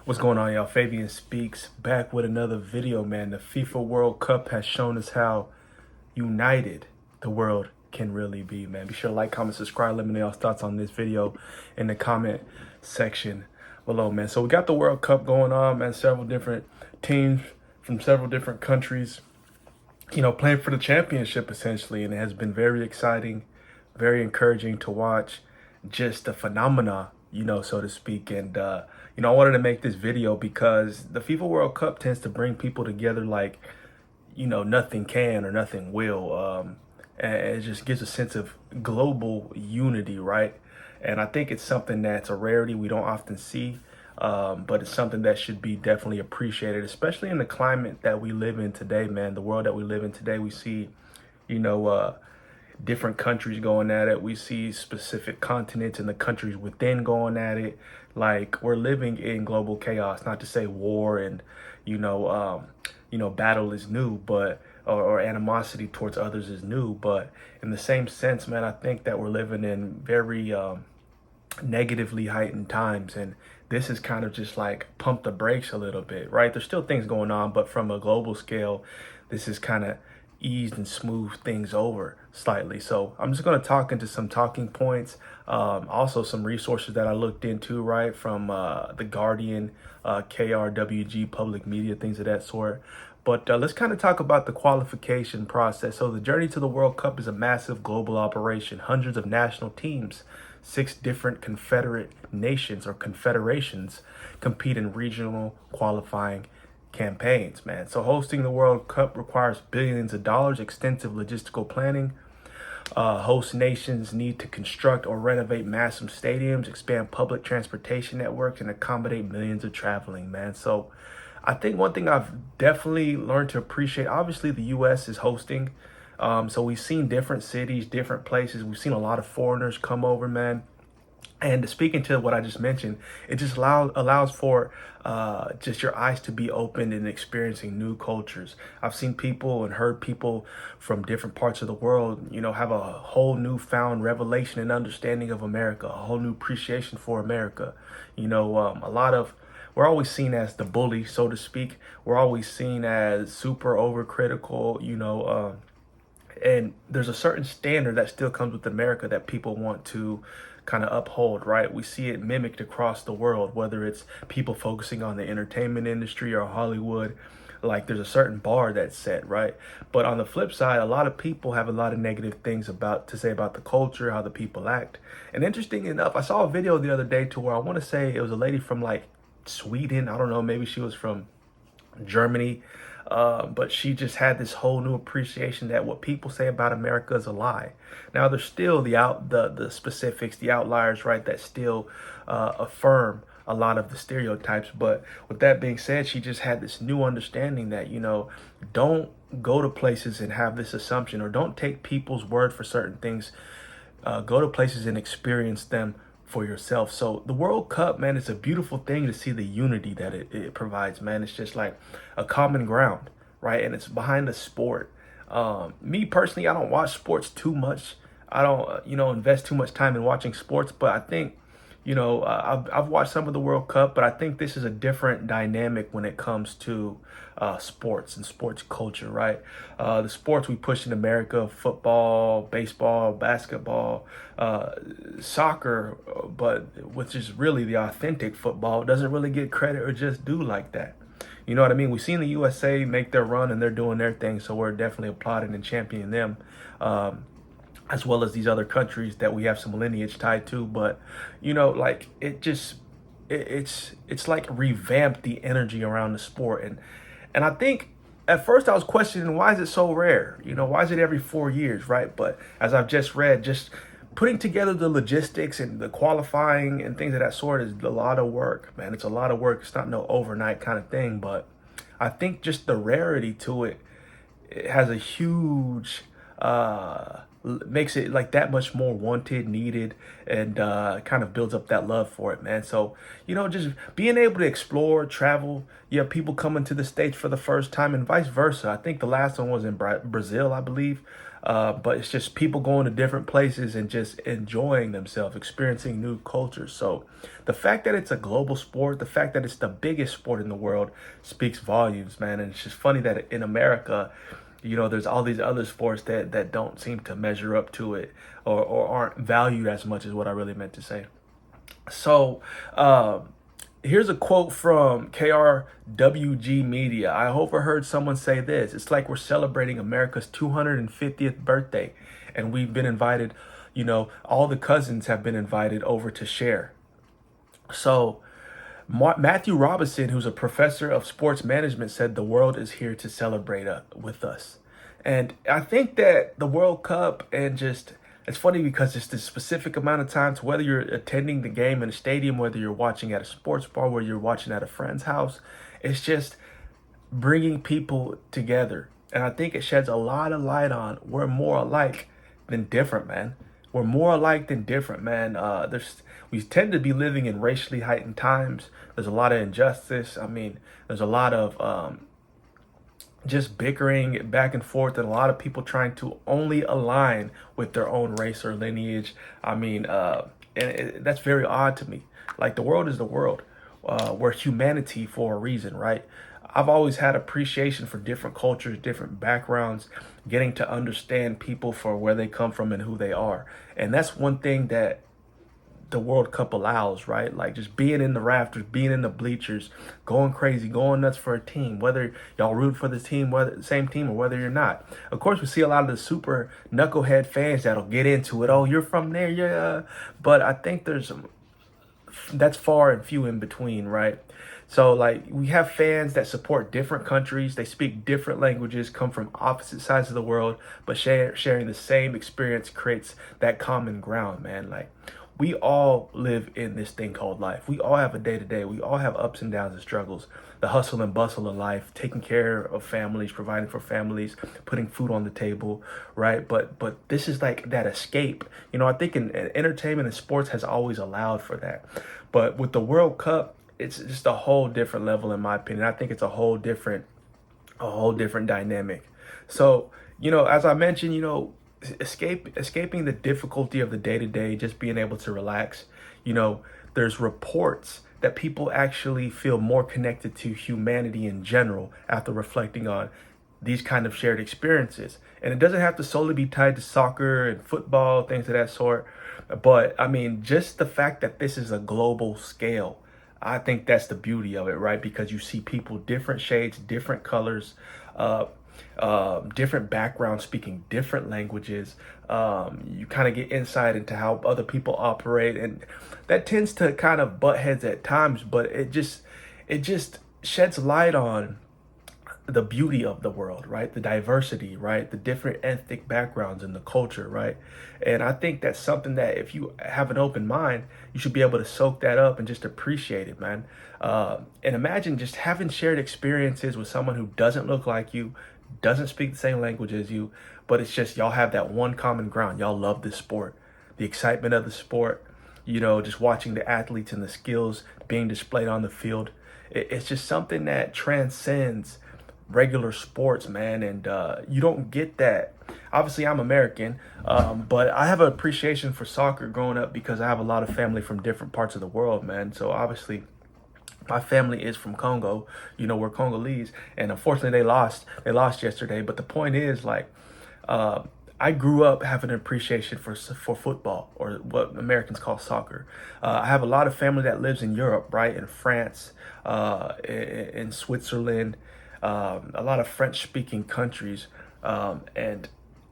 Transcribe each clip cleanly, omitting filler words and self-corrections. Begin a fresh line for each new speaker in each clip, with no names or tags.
What's going on, y'all? Fabian Speaks back with another video, man. The FIFA World Cup has shown us how united the world can really be, man. Be sure to like, comment, subscribe. Let me know y'all's thoughts on this video in the comment section below, man. So we got the World Cup going on, man. Several different teams from several different countries, playing for the championship essentially, and it has been very exciting, very encouraging to watch. Just a phenomena, so to speak. And I wanted to make this video because the FIFA World Cup tends to bring people together like, nothing can or nothing will. And it just gives a sense of global unity, right? And I think it's something that's a rarity we don't often see, but it's something that should be definitely appreciated, especially in the climate that we live in today, man. The world that we live in today, we see, different countries going at it. We see specific continents and the countries within going at it. Like, we're living in global chaos. Not to say war and battle is new, but or animosity towards others is new, but in the same sense, man, I think that we're living in very negatively heightened times, and this is kind of just like pump the brakes a little bit, right? There's still things going on, but from a global scale, this is kind of eased and smoothed things over slightly. So I'm just going to talk into some talking points, also some resources that I looked into, right, from The Guardian, KRWG, public media, things of that sort. But let's kind of talk about the qualification process. So the journey to the World Cup is a massive global operation. Hundreds of national teams, 6 different confederate nations or confederations compete in regional qualifying campaigns, man. So hosting the World Cup requires billions of dollars, extensive logistical planning. Host nations need to construct or renovate massive stadiums, expand public transportation networks, and accommodate millions of traveling, man. So I think one thing I've definitely learned to appreciate, obviously the U.S. is hosting. So we've seen different cities, different places. We've seen a lot of foreigners come over, man. And speaking to what I just mentioned, it just allows for just your eyes to be open and experiencing new cultures. I've seen people and heard people from different parts of the world, have a whole newfound revelation and understanding of America, a whole new appreciation for America. We're always seen as the bully, so to speak. We're always seen as super overcritical, and there's a certain standard that still comes with America that people want to kind of uphold, right? We see it mimicked across the world, whether it's people focusing on the entertainment industry or Hollywood. Like, there's a certain bar that's set, right? But on the flip side, a lot of people have a lot of negative things to say about the culture, how the people act. And interesting enough, I saw a video the other day to where I want to say it was a lady from like Sweden. I don't know, maybe she was from Germany. But she just had this whole new appreciation that what people say about America is a lie. Now, there's still the specifics, the outliers, right, that still affirm a lot of the stereotypes. But with that being said, she just had this new understanding that, don't go to places and have this assumption, or don't take people's word for certain things. Go to places and experience them for yourself. So the World Cup, man, it's a beautiful thing to see the unity that it provides, man. It's just like a common ground, right? And it's behind the sport. Me personally, I don't watch sports too much. I don't, invest too much time in watching sports, but I think, I've watched some of the World Cup, but I think this is a different dynamic when it comes to sports and sports culture, right? The sports we push in America: football, baseball, basketball, soccer, but which is really the authentic football, doesn't really get credit or just due like that. You know what I mean? We've seen the USA make their run and they're doing their thing, so we're definitely applauding and championing them. As well as these other countries that we have some lineage tied to. But like, it's like revamped the energy around the sport. And I think at first I was questioning, why is it so rare? Why is it every 4 years, right? But as I've just read, just putting together the logistics and the qualifying and things of that sort is a lot of work, man. It's a lot of work. It's not no overnight kind of thing, but I think just the rarity to it has a huge makes it like that much more wanted, needed, and kind of builds up that love for it, man. So, just being able to explore, travel. You have people coming to the States for the first time and vice versa. I think the last one was in Brazil, I believe. But it's just people going to different places and just enjoying themselves, experiencing new cultures. So the fact that it's a global sport, the fact that it's the biggest sport in the world speaks volumes, man. And it's just funny that in America, there's all these other sports that don't seem to measure up to it, or aren't valued as much as what I really meant to say. So, here's a quote from KRWG Media. I overheard someone say this: "It's like we're celebrating America's 250th birthday, and we've been invited, all the cousins have been invited over to share." So, Matthew Robinson, who's a professor of sports management, said the world is here to celebrate with us. And I think that the World Cup, and just, it's funny because it's the specific amount of times, whether you're attending the game in a stadium, whether you're watching at a sports bar, whether you're watching at a friend's house, it's just bringing people together. And I think it sheds a lot of light on we're more alike than different, man. We're more alike than different, man. We tend to be living in racially heightened times. There's a lot of injustice. I mean, there's a lot of just bickering back and forth, and a lot of people trying to only align with their own race or lineage. I mean, that's very odd to me. Like, the world is the world. We're humanity for a reason, right? I've always had appreciation for different cultures, different backgrounds, getting to understand people for where they come from and who they are. And that's one thing that the World Cup allows, right? Like, just being in the rafters, being in the bleachers, going crazy, going nuts for a team, whether y'all root for the team, whether the same team or whether you're not. Of course, we see a lot of the super knucklehead fans that'll get into it. Oh, you're from there, yeah. But I think that's far and few in between, right? So, like, we have fans that support different countries. They speak different languages, come from opposite sides of the world, but sharing the same experience creates that common ground, man. Like, we all live in this thing called life. We all have a day to day. We all have ups and downs and struggles, the hustle and bustle of life, taking care of families, providing for families, putting food on the table, right? But this is like that escape. I think in entertainment and sports has always allowed for that. But with the World Cup, it's just a whole different level, in my opinion. I think it's a whole different dynamic. So, as I mentioned, escaping the difficulty of the day to day, just being able to relax. There's reports that people actually feel more connected to humanity in general after reflecting on these kind of shared experiences. And it doesn't have to solely be tied to soccer and football, things of that sort. But I mean, just the fact that this is a global scale, I think that's the beauty of it, right? Because you see people, different shades, different colors, different backgrounds, speaking different languages. You kind of get insight into how other people operate, and that tends to kind of butt heads at times, but it just sheds light on the beauty of the world, right? The diversity, right? The different ethnic backgrounds and the culture, right? And I think that's something that if you have an open mind, you should be able to soak that up and just appreciate it, man. And imagine just having shared experiences with someone who doesn't look like you, doesn't speak the same language as you, but it's just y'all have that one common ground. Y'all love this sport, the excitement of the sport, just watching the athletes and the skills being displayed on the field. It's just something that transcends regular sports, man. And you don't get that. Obviously, I'm American, but I have an appreciation for soccer growing up because I have a lot of family from different parts of the world, man. So obviously, my family is from Congo. We're Congolese, and unfortunately, they lost. They lost yesterday. But the point is, like, I grew up having an appreciation for football, or what Americans call soccer. I have a lot of family that lives in Europe, right? In France, in Switzerland, a lot of French-speaking countries, and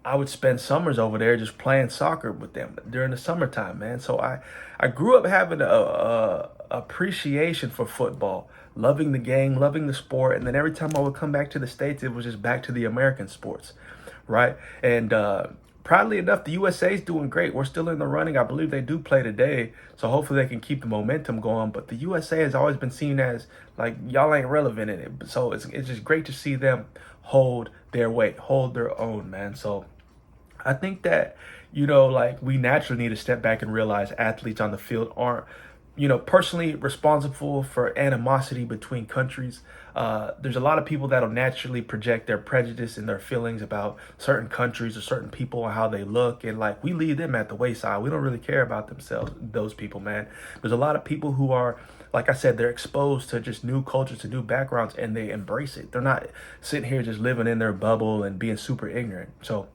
I would spend summers over there just playing soccer with them during the summertime, man. So I grew up having a appreciation for football, loving the game, loving the sport, and then every time I would come back to the States, it was just back to the American sports, right? And proudly enough, the USA is doing great. We're still in the running. I believe they do play today, so hopefully they can keep the momentum going. But the USA has always been seen as, like, y'all ain't relevant in it. So it's just great to see them hold their weight, hold their own, man. So I think that, like, we naturally need to step back and realize athletes on the field aren't personally responsible for animosity between countries. There's a lot of people that'll naturally project their prejudice and their feelings about certain countries or certain people and how they look, and like we leave them at the wayside. We don't really care about those people, man. There's a lot of people who are, like I said, they're exposed to just new cultures, to new backgrounds, and they embrace it. They're not sitting here just living in their bubble and being super ignorant. So,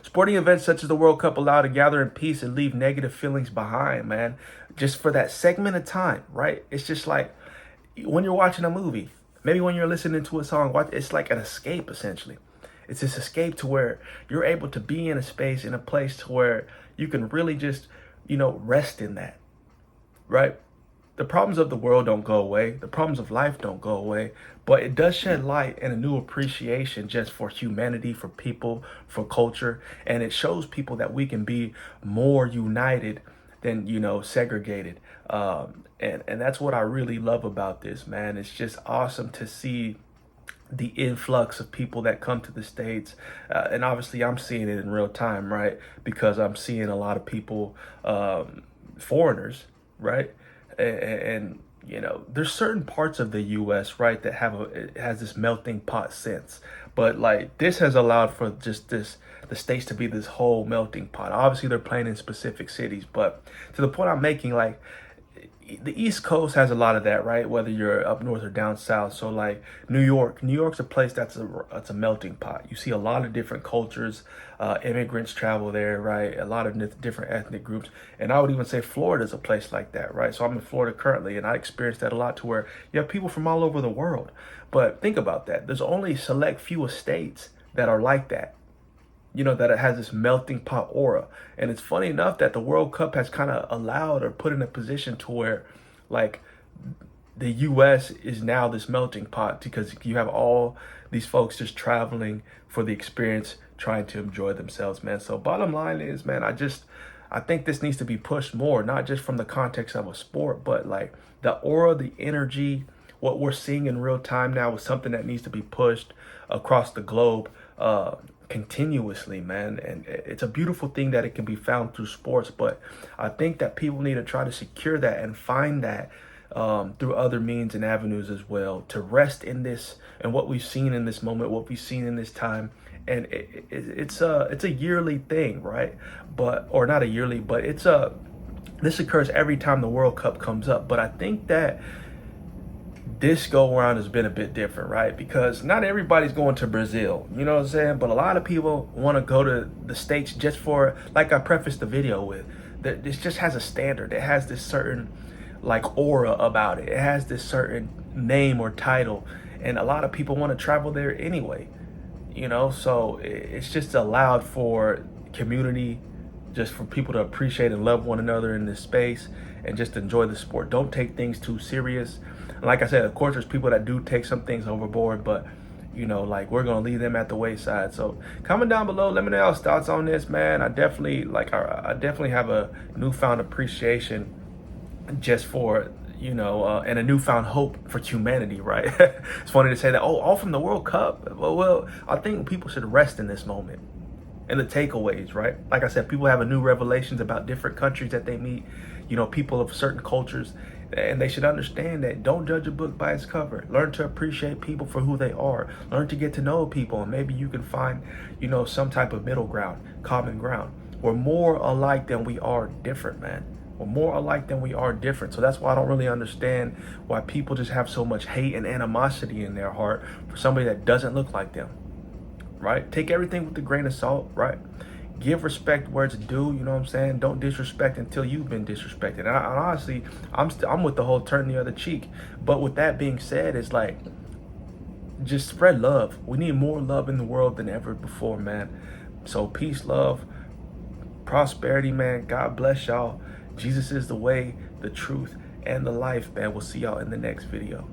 sporting events such as the World Cup allow to gather in peace and leave negative feelings behind, man. Just for that segment of time, right? It's just like when you're watching a movie, maybe when you're listening to a song, it's like an escape, essentially. It's this escape to where you're able to be in a space, in a place to where you can really just, rest in that, right? The problems of the world don't go away. The problems of life don't go away, but it does shed light and a new appreciation just for humanity, for people, for culture. And it shows people that we can be more united than, segregated. And that's what I really love about this, man. It's just awesome to see the influx of people that come to the States. And obviously I'm seeing it in real time, right? Because I'm seeing a lot of people, foreigners, right? And there's certain parts of the U.S., right, that it has this melting pot sense, but like this has allowed for just the states to be this whole melting pot. Obviously they're playing in specific cities, but to the point I'm making, like the East Coast has a lot of that, right? Whether you're up north or down south. So like New York's a place that's a melting pot. You see a lot of different cultures. Immigrants travel there, right? A lot of different ethnic groups. And I would even say Florida's a place like that, right? So I'm in Florida currently, and I experienced that a lot, to where you have people from all over the world. But think about that. There's only select few states that are like that. That it has this melting pot aura. And it's funny enough that the World Cup has kind of allowed or put in a position to where, like, the U.S. is now this melting pot, because you have all these folks just traveling for the experience, trying to enjoy themselves, man. So bottom line is, man, I think this needs to be pushed more, not just from the context of a sport, but like the aura, the energy, what we're seeing in real time now is something that needs to be pushed across the globe, continuously, man. And it's a beautiful thing that it can be found through sports, but I think that people need to try to secure that and find that through other means and avenues as well, to rest in this and what we've seen in this moment, what we've seen in this time. And it's a yearly thing, right? Or not a yearly, but this occurs every time the World Cup comes up. But I think that this go around has been a bit different, right? Because not everybody's going to Brazil, you know what I'm saying? But a lot of people want to go to the States just for, like I prefaced the video with, that this just has a standard. It has this certain like aura about it. It has this certain name or title, and a lot of people want to travel there anyway, so it's just allowed for community, just for people to appreciate and love one another in this space and just enjoy the sport. Don't take things too serious. And like I said, of course, there's people that do take some things overboard, but like we're gonna leave them at the wayside. So comment down below, let me know y'all's thoughts on this, man. I definitely have a newfound appreciation just for and a newfound hope for humanity, right? It's funny to say that, all from the World Cup. Well, I think people should rest in this moment and the takeaways, right? Like I said, people have a new revelations about different countries that they meet, people of certain cultures, and they should understand that don't judge a book by its cover. Learn to appreciate people for who they are. Learn to get to know people, and maybe you can find, some type of middle ground, common ground. We're more alike than we are different, man. We're more alike than we are different. So that's why I don't really understand why people just have so much hate and animosity in their heart for somebody that doesn't look like them, right? Take everything with a grain of salt, right? Give respect where it's due, you know what I'm saying? Don't disrespect until you've been disrespected. And honestly, I'm with the whole turn the other cheek. But with that being said, it's like, just spread love. We need more love in the world than ever before, man. So peace, love, prosperity, man. God bless y'all. Jesus is the way, the truth, and the life, man. We'll see y'all in the next video.